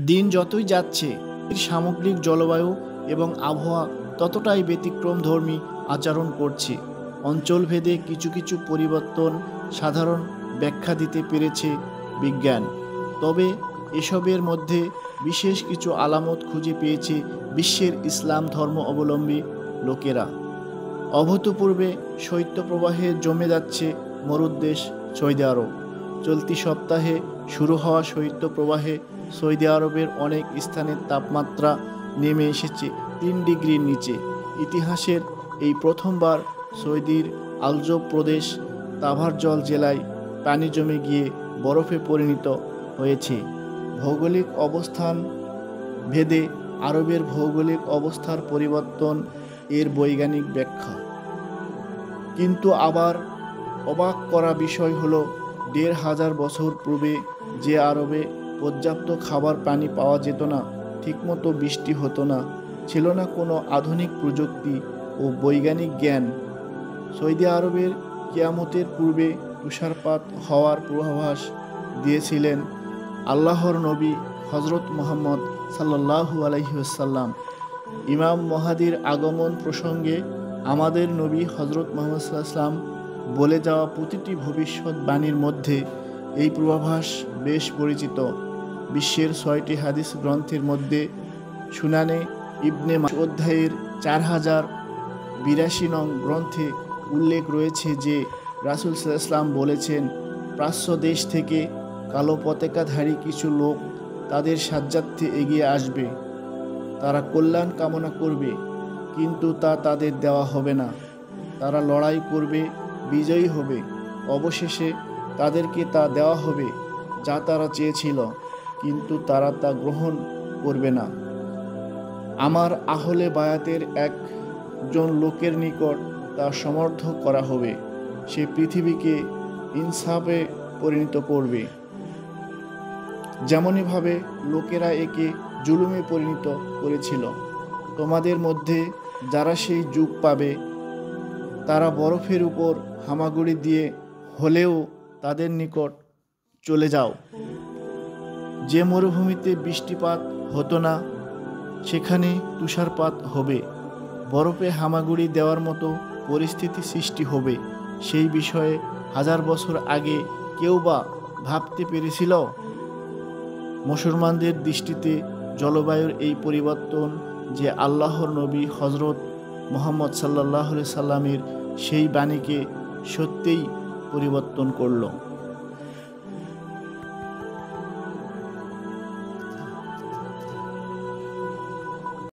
দিন যতই যাচ্ছে এর সামগ্রিক জলবায়ু এবং আবহাওয়া ততটাই ব্যতিক্রমধর্মী আচরণ করছে। অঞ্চলভেদে কিছু কিছু পরিবর্তন সাধারণ ব্যাখ্যা দিতে পেরেছে বিজ্ঞান। তবে এসবের মধ্যে বিশেষ কিছু আলামত খুঁজে পেয়েছে বিশ্বের ইসলাম ধর্ম অবলম্বী লোকেরা। অভূতপূর্বে শৈত্যপ্রবাহে জমে যাচ্ছে মরুদ্দেশ সৌদি আরব। চলতি সপ্তাহে শুরু হওয়া শৈত্যপ্রবাহে সৌদি আরবের অনেক স্থানের তাপমাত্রা নেমে এসেছে 3 ডিগ্রির নিচে। ইতিহাসের এই প্রথমবার সৌদির আলজব প্রদেশ তাভারজল জেলায় পানি জমে গিয়ে বরফে পরিণত হয়েছে। ভৌগোলিক অবস্থান ভেদে আরবের ভৌগোলিক অবস্থার পরিবর্তন এর বৈজ্ঞানিক ব্যাখ্যা। কিন্তু আবার অবাক করা বিষয় হলো 1500 বছর পূর্বে যে আরবে পর্যাপ্ত খাবার পানি পাওয়া যেত না, ঠিকমতো বৃষ্টি হতো না, ছিল না কোনো আধুনিক প্রযুক্তি ও বৈজ্ঞানিক জ্ঞান, সৌদি আরবের কিয়ামতের পূর্বে তুষারপাত হওয়ার পূর্বাভাস দিয়েছিলেন আল্লাহর নবী হজরত মুহাম্মদ সাল্লাল্লাহু আলাইহি ওয়াসাল্লাম। ইমাম মাহদীর আগমন প্রসঙ্গে আমাদের নবী হজরত মুহাম্মদ সাল্লাল্লাহু আলাইহি ওয়াসাল্লাম বলে যাওয়া প্রতিটি ভবিষ্যৎবাণীর মধ্যে এই পূর্বাভাস বেশ পরিচিত। বিশ্বের 6টি হাদিস গ্রন্থের মধ্যে সুনানে ইবনে মাজাহ অধ্যায়ের 4082 নং গ্রন্থে উল্লেখ রয়েছে যে রাসূল সাল্লাল্লাহু আলাইহি ওয়াসাল্লাম বলেছেন, প্রাচ্য দেশ থেকে কালো পতাকাধারী কিছু লোক তাদের সাজ্জাত্যে এগিয়ে আসবে। তারা কল্যাণ কামনা করবে, কিন্তু তা তাদের দেওয়া হবে না। তারা লড়াই করবে, বিজয়ী হবে, অবশেষে তাদেরকে তা দেওয়া হবে যা তারা চেয়েছিল, কিন্তু তারা তা গ্রহণ করবে না। আমার আহলে বায়াতের একজন লোকের নিকট তা সমর্থ করা হবে। সে পৃথিবীকে ইনসাফে পরিণত করবে, যেমনইভাবে লোকেরা একে জুলুমে পরিণত করেছিল। তোমাদের মধ্যে যারা সেই যুগ পাবে তারা বরফের উপর হামাগুড়ি দিয়ে হলেও তাদের নিকট চলে যাও। যে মরুভূমিতে বৃষ্টিপাত হতো না সেখানে তুষারপাত হবে, বরফে হামাগুড়ি দেওয়ার মতো পরিস্থিতি সৃষ্টি হবে। সেই বিষয়ে 1000 বছর আগে কেউ বা ভাবতে পেরেছিল? মুসলমানদের দৃষ্টিতে জলবায়ুর এই পরিবর্তন যে আল্লাহর নবী হজরত মুহাম্মদ সাল্লাল্লাহু আলাইহি সাল্লামের সেই বাণীকে সত্যিই পরিবর্তন করল।